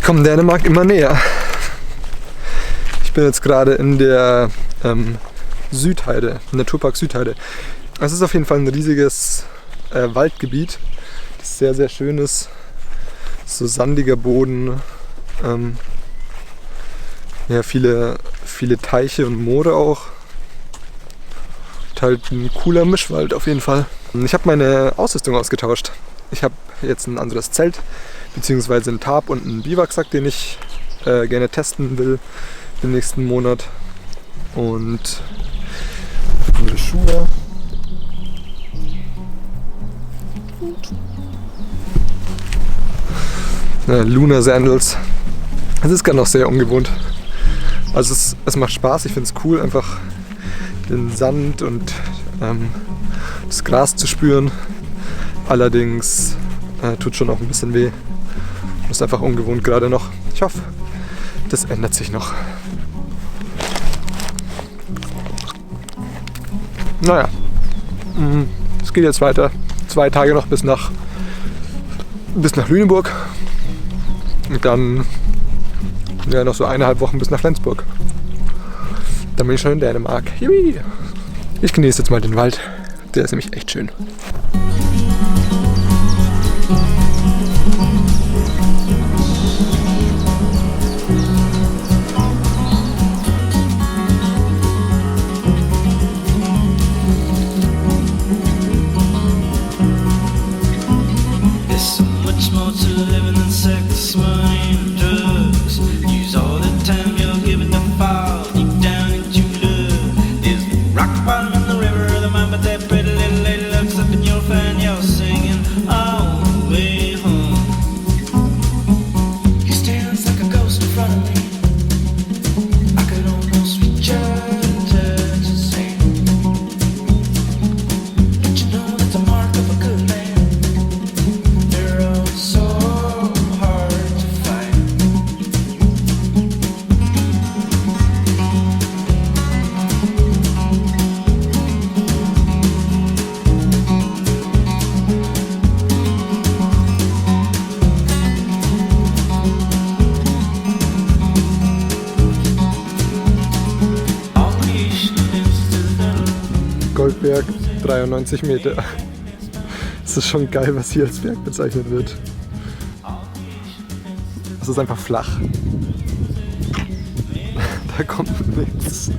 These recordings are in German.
komme Dänemark immer näher. Ich bin jetzt gerade in der Südheide, im Naturpark Südheide. Es ist auf jeden Fall ein riesiges Waldgebiet, das sehr, sehr schön ist. So sandiger Boden, ja, viele Teiche und Moore auch. Und halt ein cooler Mischwald auf jeden Fall. Ich habe meine Ausrüstung ausgetauscht. Ich habe jetzt ein anderes Zelt, beziehungsweise einen Tarp und einen Biwaksack, den ich gerne testen will im nächsten Monat. Und andere Schuhe. Lunar Sandals. Es ist gerade noch sehr ungewohnt. Also es macht Spaß, ich finde es cool, einfach den Sand und das Gras zu spüren. Allerdings tut schon auch ein bisschen weh. Ist einfach ungewohnt gerade noch. Ich hoffe, das ändert sich noch. Naja, es geht jetzt weiter. 2 Tage noch bis nach Lüneburg. Und dann ja, noch so 1,5 Wochen bis nach Flensburg. Dann bin ich schon in Dänemark. Juhu. Ich genieße jetzt mal den Wald. Der ist nämlich echt schön. Goldberg, 93 Meter. Es ist schon geil, was hier als Berg bezeichnet wird. Es ist einfach flach. Da kommt nichts.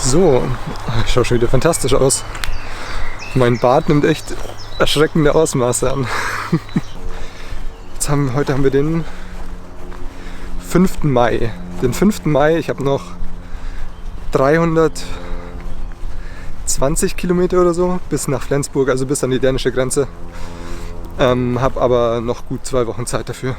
So, ich schaue schon wieder fantastisch aus. Mein Bart nimmt echt erschreckende Ausmaße an. Heute haben wir den 5. Mai. Den 5. Mai, ich habe noch 320 Kilometer oder so bis nach Flensburg, also bis an die dänische Grenze. Habe aber noch gut 2 Wochen Zeit dafür.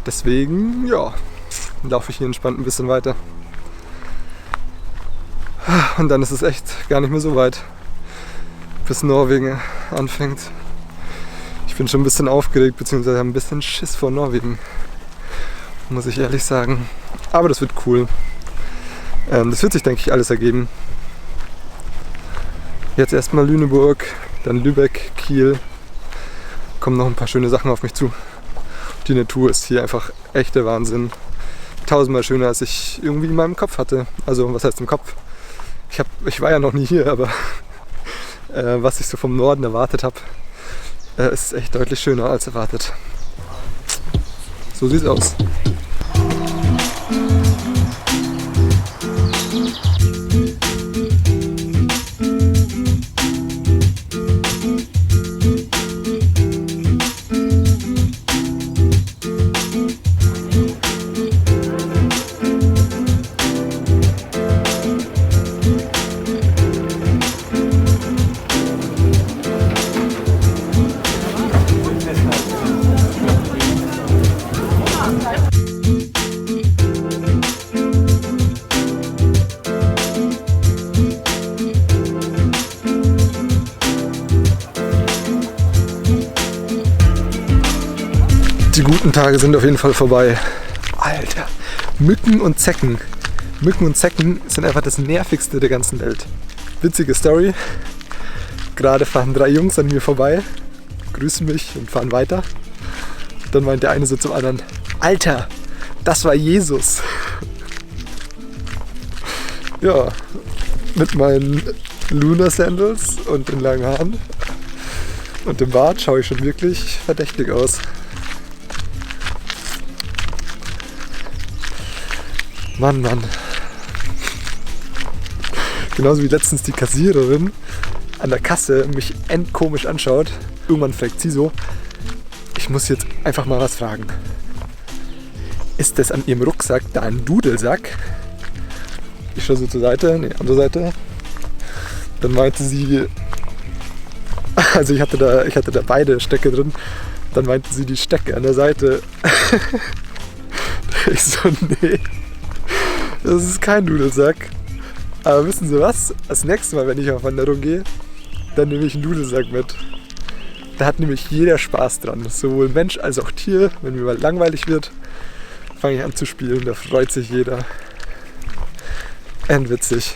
Deswegen, ja, laufe ich hier entspannt ein bisschen weiter. Und dann ist es echt gar nicht mehr so weit, bis Norwegen anfängt. Ich bin schon ein bisschen aufgeregt, beziehungsweise habe ein bisschen Schiss vor Norwegen, muss ich ehrlich sagen. Aber das wird cool. Das wird sich, denke ich, alles ergeben. Jetzt erstmal Lüneburg, dann Lübeck, Kiel. Kommen noch ein paar schöne Sachen auf mich zu. Die Natur ist hier einfach echt der Wahnsinn. 1000-mal schöner, als ich irgendwie in meinem Kopf hatte. Also, was heißt im Kopf? Ich war ja noch nie hier, aber was ich so vom Norden erwartet habe, ist echt deutlich schöner als erwartet. So sieht's aus. Die guten Tage sind auf jeden Fall vorbei. Alter, Mücken und Zecken. Mücken und Zecken sind einfach das Nervigste der ganzen Welt. Witzige Story. Gerade fahren 3 Jungs an mir vorbei, grüßen mich und fahren weiter. Dann meint der eine so zum anderen: Alter, das war Jesus. Ja, mit meinen Luna Sandals und den langen Haaren und dem Bart schaue ich schon wirklich verdächtig aus. Mann, Mann. Genauso wie letztens die Kassiererin an der Kasse mich endkomisch anschaut. Irgendwann fragt sie so: Ich muss jetzt einfach mal was fragen. Ist das an ihrem Rucksack da ein Dudelsack? Ich schaue so zur Seite, andere Seite. Dann meinte sie, also ich hatte da beide Stöcke drin. Dann meinte sie die Stöcke an der Seite. Ich so, nee, das ist kein Dudelsack. Aber wissen Sie was? Das nächste Mal, wenn ich auf Wanderung gehe, dann nehme ich einen Dudelsack mit. Da hat nämlich jeder Spaß dran. Sowohl Mensch als auch Tier. Wenn mir mal langweilig wird, fange ich an zu spielen. Da freut sich jeder. Endwitzig.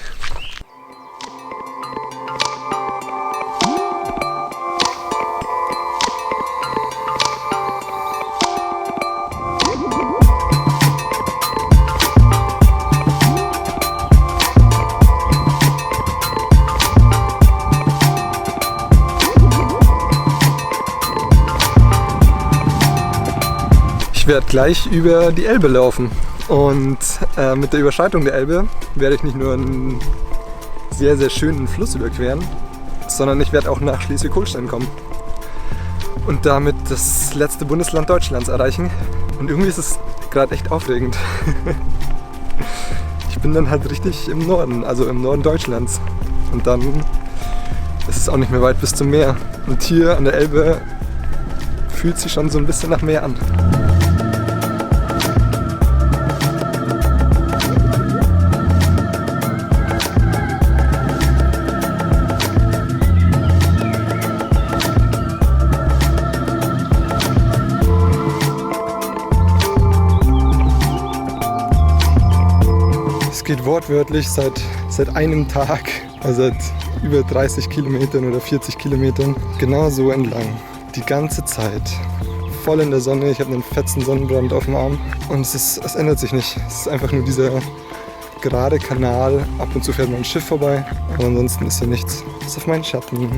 Ich werde gleich über die Elbe laufen und mit der Überschreitung der Elbe werde ich nicht nur einen sehr, sehr schönen Fluss überqueren, sondern ich werde auch nach Schleswig-Holstein kommen und damit das letzte Bundesland Deutschlands erreichen. Und irgendwie ist es gerade echt aufregend. Ich bin dann halt richtig im Norden, also im Norden Deutschlands, und dann ist es auch nicht mehr weit bis zum Meer. Und hier an der Elbe fühlt sich schon so ein bisschen nach Meer an. Es geht wortwörtlich seit einem Tag, also seit über 30 Kilometern oder 40 Kilometern, genau so entlang. Die ganze Zeit. Voll in der Sonne, ich habe einen fetzen Sonnenbrand auf dem Arm und es ändert sich nicht. Es ist einfach nur dieser gerade Kanal. Ab und zu fährt mal ein Schiff vorbei, aber ansonsten ist hier nichts. Bis auf meinen Schatten.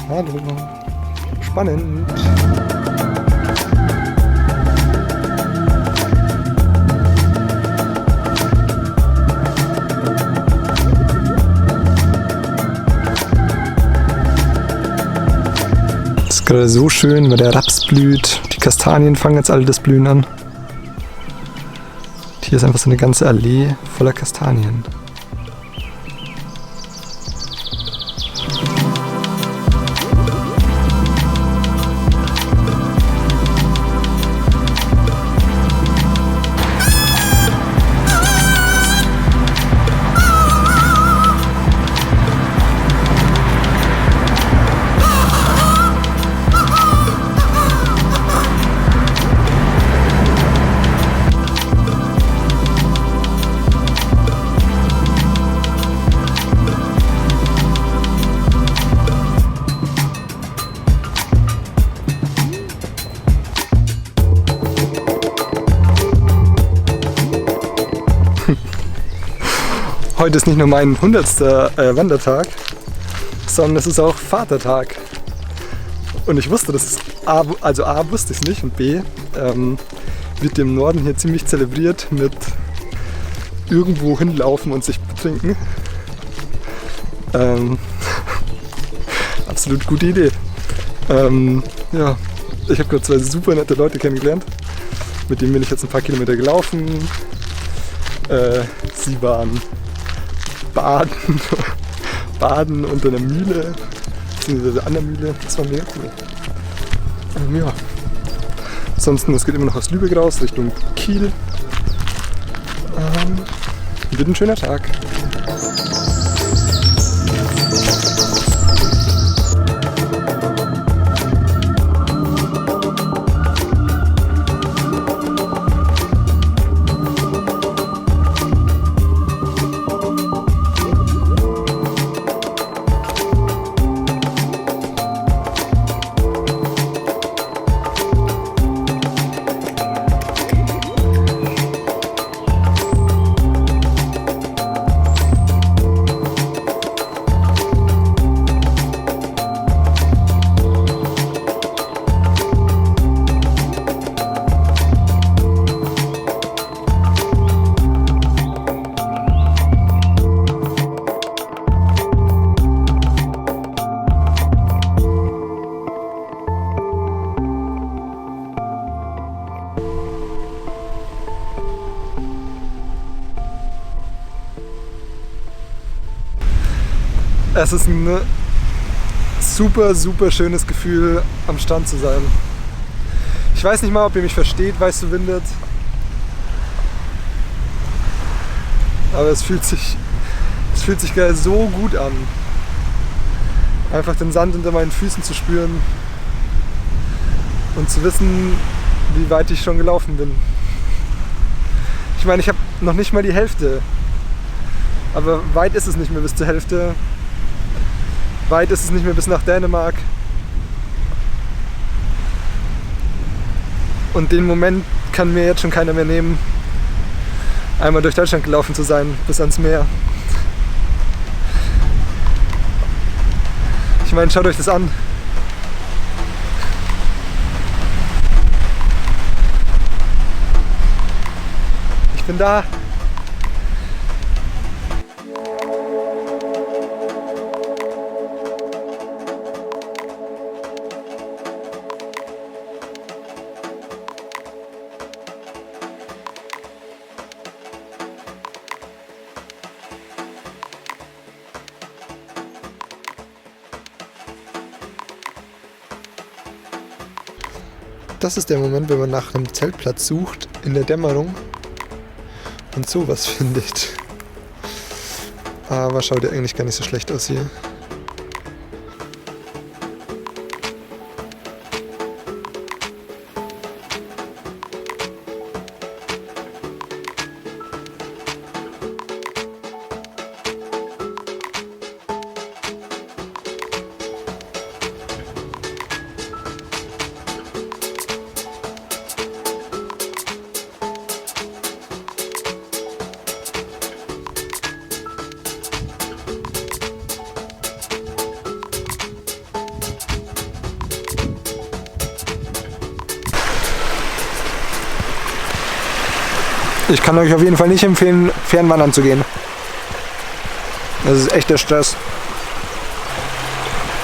Hallo. Spannend. Gerade so schön, weil der Raps blüht. Die Kastanien fangen jetzt alle das Blühen an. Und hier ist einfach so eine ganze Allee voller Kastanien. Heute ist nicht nur mein 100. Wandertag, sondern es ist auch Vatertag. Und ich wusste, das ist A wusste ich es nicht, und B wird im Norden hier ziemlich zelebriert mit irgendwo hinlaufen und sich betrinken. Absolut gute Idee. Ja, ich habe gerade 2 super nette Leute kennengelernt, mit denen bin ich jetzt ein paar Kilometer gelaufen. Sie waren baden unter einer Mühle, beziehungsweise an der Mühle. Das war mega cool. Ja. Ansonsten, es geht immer noch aus Lübeck raus, Richtung Kiel. Wird ein schöner Tag. Es ist ein super, super schönes Gefühl, am Strand zu sein. Ich weiß nicht mal, ob ihr mich versteht, weil es so windet. Aber es fühlt sich gerade so gut an. Einfach den Sand unter meinen Füßen zu spüren und zu wissen, wie weit ich schon gelaufen bin. Ich meine, ich habe noch nicht mal die Hälfte. Aber weit ist es nicht mehr bis zur Hälfte. Weit ist es nicht mehr bis nach Dänemark. Und den Moment kann mir jetzt schon keiner mehr nehmen, einmal durch Deutschland gelaufen zu sein, bis ans Meer. Ich meine, schaut euch das an. Ich bin da. Das ist der Moment, wenn man nach einem Zeltplatz sucht, in der Dämmerung und sowas findet. Aber schaut ja eigentlich gar nicht so schlecht aus hier. Ich kann euch auf jeden Fall nicht empfehlen, Fernwandern zu gehen. Das ist echt der Stress.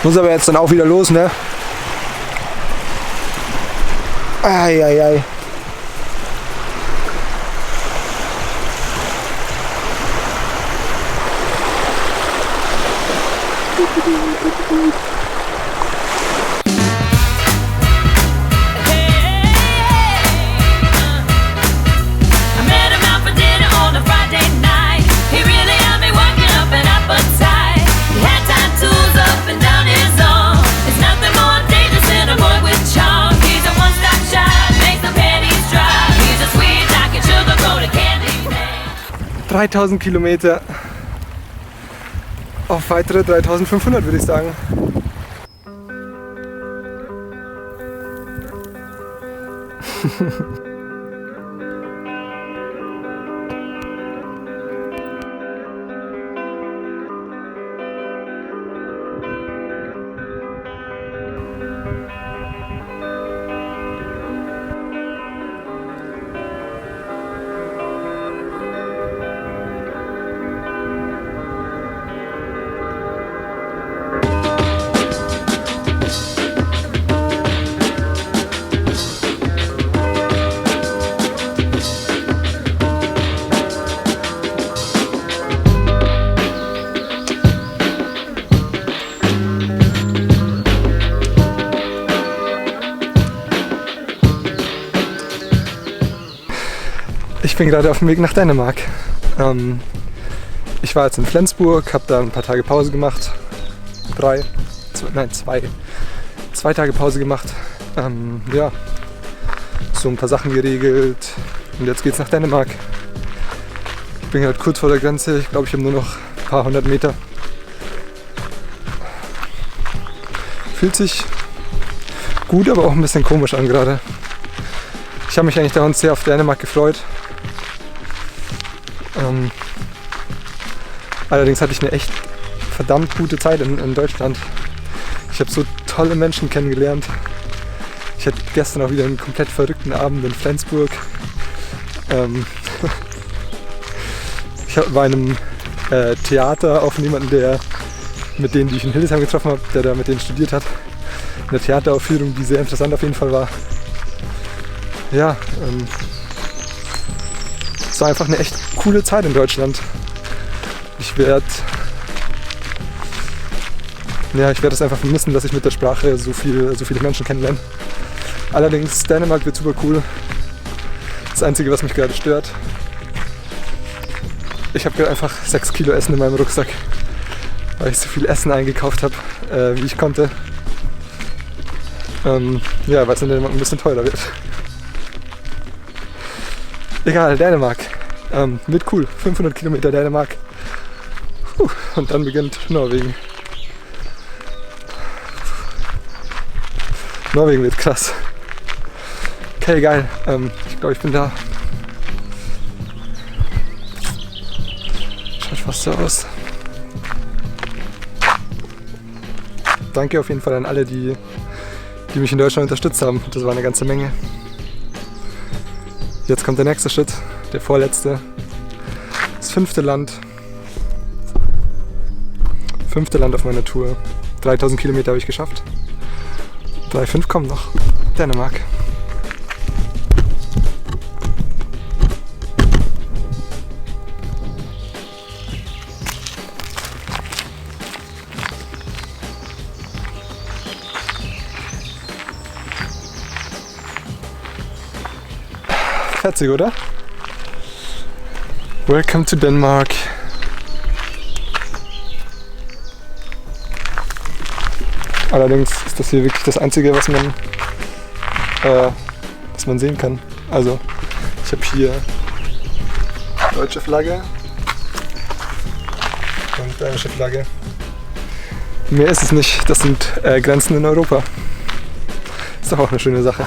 Muss aber jetzt dann auch wieder los, ne? Eieiei. – 3000 Kilometer auf weitere 3500, würde ich sagen. Ich bin gerade auf dem Weg nach Dänemark. Ich war jetzt in Flensburg, habe da ein paar Tage Pause gemacht. Zwei Tage Pause gemacht. Ja, so ein paar Sachen geregelt und jetzt geht's nach Dänemark. Ich bin gerade kurz vor der Grenze, ich glaube, ich habe nur noch ein paar hundert Meter. Fühlt sich gut, aber auch ein bisschen komisch an gerade. Ich habe mich eigentlich da sehr auf Dänemark gefreut. Allerdings hatte ich eine echt verdammt gute Zeit in Deutschland. Ich habe so tolle Menschen kennengelernt. Ich hatte gestern auch wieder einen komplett verrückten Abend in Flensburg. Ich war in einem Theater auf jemanden, mit denen, die ich in Hildesheim getroffen habe, der da mit denen studiert hat. Eine Theateraufführung, die sehr interessant auf jeden Fall war. Ja, es war einfach eine echt coole Zeit in Deutschland. Ich werde ja, ich werde es einfach vermissen, dass ich mit der Sprache so viele Menschen kennenlerne. Allerdings, Dänemark wird super cool. Das Einzige, was mich gerade stört, ich habe gerade einfach 6 Kilo Essen in meinem Rucksack, weil ich so viel Essen eingekauft habe, wie ich konnte. Ja, weil es in Dänemark ein bisschen teurer wird. Egal, Dänemark. Wird cool. 500 Kilometer Dänemark. Und dann beginnt Norwegen. Norwegen wird krass. Okay, geil. Ich glaube, ich bin da. Schaut fast so aus. Danke auf jeden Fall an alle, die mich in Deutschland unterstützt haben. Das war eine ganze Menge. Jetzt kommt der nächste Schritt, der vorletzte. Das 5. Land. 5. Land auf meiner Tour. 3000 Kilometer habe ich geschafft. 3,5 kommen noch. Dänemark. Fetzig, oder? Welcome to Denmark. Allerdings ist das hier wirklich das Einzige, was man sehen kann. Also, ich habe hier deutsche Flagge und dänische Flagge. Mehr ist es nicht. Das sind Grenzen in Europa. Ist doch auch eine schöne Sache.